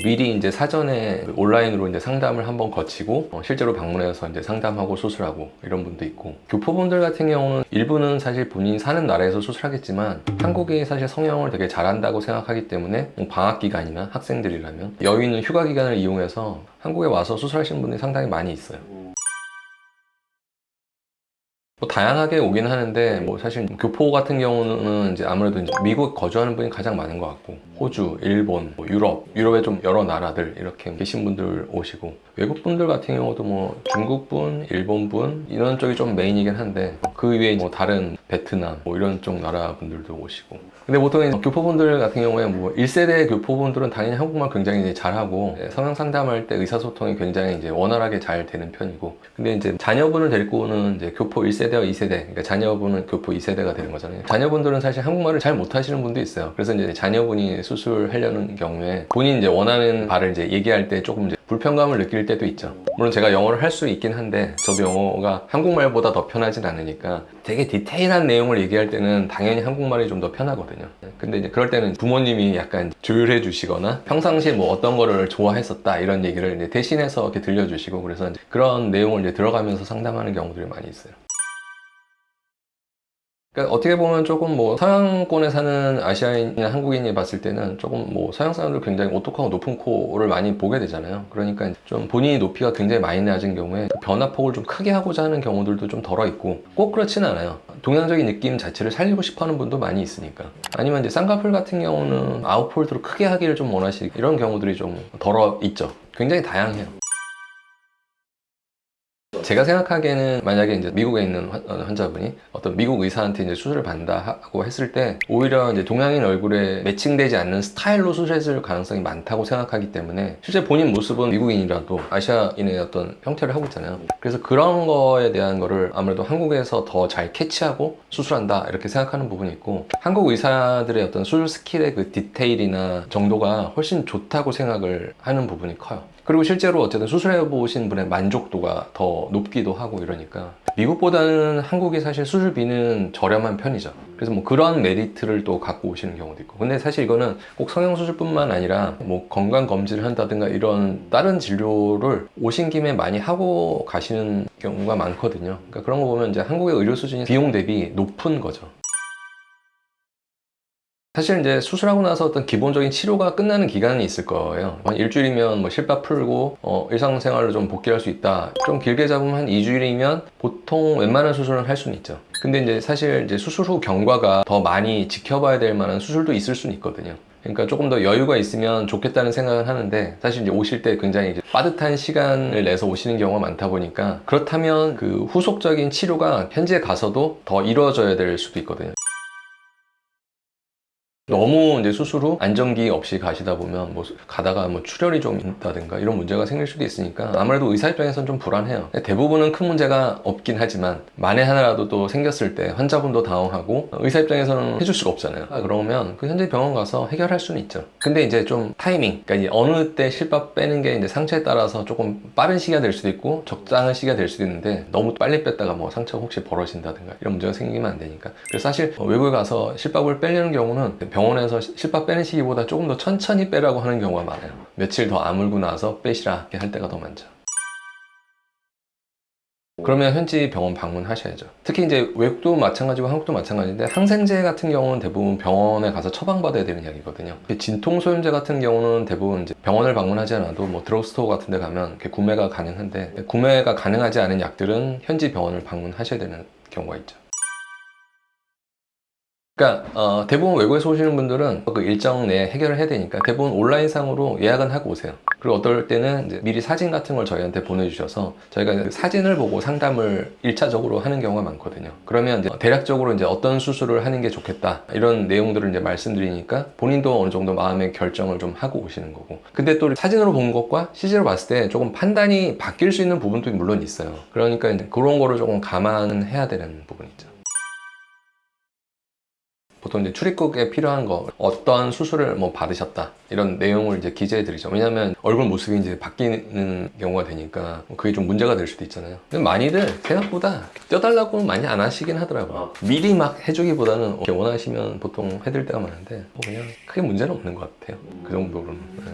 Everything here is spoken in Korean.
미리 이제 사전에 온라인으로 이제 상담을 한번 거치고 실제로 방문해서 이제 상담하고 수술하고 이런 분도 있고, 교포분들 같은 경우는 일부는 사실 본인이 사는 나라에서 수술하겠지만 한국이 사실 성형을 되게 잘한다고 생각하기 때문에 방학 기간이나 학생들이라면 여유 있는 휴가 기간을 이용해서 한국에 와서 수술하시는 분들이 상당히 많이 있어요. 다양하게 오긴 하는데 사실 교포 같은 경우는 이제 아무래도 이제 미국 거주하는 분이 가장 많은 것 같고, 호주, 일본, 유럽에 좀 여러 나라들 이렇게 계신 분들 오시고, 외국 분들 같은 경우도 중국분, 일본분 이런 쪽이 좀 메인이긴 한데 그 외에 다른 베트남 이런 쪽 나라 분들도 오시고. 근데 보통 교포분들 같은 경우에 1세대 교포분들은 당연히 한국말 굉장히 이제 잘하고 성형 상담할 때 의사소통이 굉장히 이제 원활하게 잘 되는 편이고, 근데 이제 자녀분을 데리고 오는 이제 교포 1세대와 2세대, 그러니까 자녀분은 교포 2세대가 되는 거잖아요. 자녀분들은 사실 한국말을 잘 못하시는 분도 있어요. 그래서 이제 자녀분이 수술하려는 경우에 본인 이제 원하는 바를 이제 얘기할 때 조금 이제 불편감을 느낄 때도 있죠. 물론 제가 영어를 할 수 있긴 한데 저도 영어가 한국말보다 더 편하진 않으니까 되게 디테일한 내용을 얘기할 때는 당연히 한국말이 좀 더 편하거든요. 근데 이제 그럴 때는 부모님이 약간 조율해 주시거나 평상시에 어떤 거를 좋아했었다 이런 얘기를 이제 대신해서 이렇게 들려주시고, 그래서 이제 그런 내용을 이제 들어가면서 상담하는 경우들이 많이 있어요. 그러니까 어떻게 보면 조금 서양권에 사는 아시아인이나 한국인이 봤을 때는 조금 서양 사람들 굉장히 오똑하고 높은 코를 많이 보게 되잖아요. 그러니까 좀 본인이 높이가 굉장히 많이 낮은 경우에 변화폭을 좀 크게 하고자 하는 경우들도 좀 덜어 있고, 꼭 그렇지는 않아요. 동양적인 느낌 자체를 살리고 싶어 하는 분도 많이 있으니까. 아니면 이제 쌍꺼풀 같은 경우는 아웃폴드로 크게 하기를 좀 원하시고 이런 경우들이 좀 덜어 있죠. 굉장히 다양해요. 제가 생각하기에는 만약에 이제 미국에 있는 환자분이 어떤 미국 의사한테 이제 수술을 받는다고 했을 때 오히려 이제 동양인 얼굴에 매칭되지 않는 스타일로 수술했을 가능성이 많다고 생각하기 때문에, 실제 본인 모습은 미국인이라도 아시아인의 어떤 형태를 하고 있잖아요. 그래서 그런 거에 대한 거를 아무래도 한국에서 더 잘 캐치하고 수술한다 이렇게 생각하는 부분이 있고, 한국 의사들의 어떤 수술 스킬의 그 디테일이나 정도가 훨씬 좋다고 생각을 하는 부분이 커요. 그리고 실제로 어쨌든 수술해보신 분의 만족도가 더 높기도 하고 이러니까 미국보다는 한국이 사실 수술비는 저렴한 편이죠. 그래서 그런 메리트를 또 갖고 오시는 경우도 있고, 근데 사실 이거는 꼭 성형수술뿐만 아니라 건강검진을 한다든가 이런 다른 진료를 오신 김에 많이 하고 가시는 경우가 많거든요. 그러니까 그런 거 보면 이제 한국의 의료 수준이 비용 대비 높은 거죠. 사실 이제 수술하고 나서 어떤 기본적인 치료가 끝나는 기간이 있을 거예요. 한 일주일이면 실밥 풀고 일상생활로 좀 복귀할 수 있다. 좀 길게 잡으면 한 2주일이면 보통 웬만한 수술은 할 수는 있죠. 근데 이제 사실 이제 수술 후 경과가 더 많이 지켜봐야 될 만한 수술도 있을 수는 있거든요. 그러니까 조금 더 여유가 있으면 좋겠다는 생각을 하는데, 사실 이제 오실 때 굉장히 이제 빠듯한 시간을 내서 오시는 경우가 많다 보니까, 그렇다면 그 후속적인 치료가 현지에 가서도 더 이루어져야 될 수도 있거든요. 너무 이제 수술 후 안정기 없이 가시다 보면 가다가 출혈이 좀 있다든가 이런 문제가 생길 수도 있으니까 아무래도 의사 입장에서는 좀 불안해요. 대부분은 큰 문제가 없긴 하지만 만에 하나라도 또 생겼을 때 환자분도 당황하고 의사 입장에서는 해줄 수가 없잖아요. 그러면 그 현지 병원 가서 해결할 수는 있죠. 근데 이제 좀 타이밍, 그러니까 이제 어느 때 실밥 빼는 게 이제 상처에 따라서 조금 빠른 시기가 될 수도 있고 적당한 시기가 될 수도 있는데, 너무 빨리 뺐다가 상처가 혹시 벌어진다든가 이런 문제가 생기면 안 되니까. 그래서 사실 외국에 가서 실밥을 빼려는 경우는 병원에서 실밥 빼는 시기보다 조금 더 천천히 빼라고 하는 경우가 많아요. 며칠 더 아물고 나서 빼시라 이렇게 할 때가 더 많죠. 그러면 현지 병원 방문하셔야죠. 특히 이제 외국도 마찬가지고 한국도 마찬가지인데, 항생제 같은 경우는 대부분 병원에 가서 처방받아야 되는 약이거든요. 진통소염제 같은 경우는 대부분 이제 병원을 방문하지 않아도 드럭스토어 같은 데 가면 구매가 가능한데, 구매가 가능하지 않은 약들은 현지 병원을 방문하셔야 되는 경우가 있죠. 그러니까 대부분 외국에서 오시는 분들은 그 일정 내에 해결을 해야 되니까 대부분 온라인상으로 예약은 하고 오세요. 그리고 어떨 때는 이제 미리 사진 같은 걸 저희한테 보내주셔서 저희가 사진을 보고 상담을 1차적으로 하는 경우가 많거든요. 그러면 이제 대략적으로 이제 어떤 수술을 하는 게 좋겠다 이런 내용들을 이제 말씀드리니까 본인도 어느 정도 마음의 결정을 좀 하고 오시는 거고, 근데 또 사진으로 본 것과 실제로 봤을 때 조금 판단이 바뀔 수 있는 부분도 물론 있어요. 그러니까 이제 그런 거를 조금 감안해야 되는 부분이 있죠. 보통 이제 출입국에 필요한 거, 어떠한 수술을 받으셨다 이런 내용을 이제 기재해 드리죠. 왜냐면 얼굴 모습이 이제 바뀌는 경우가 되니까 그게 좀 문제가 될 수도 있잖아요. 근데 많이들 생각보다 떼달라고 많이 안 하시긴 하더라고요. 미리 막 해주기보다는 이렇게 원하시면 보통 해드릴 때가 많은데 그냥 크게 문제는 없는 것 같아요. 그 정도로는. 네.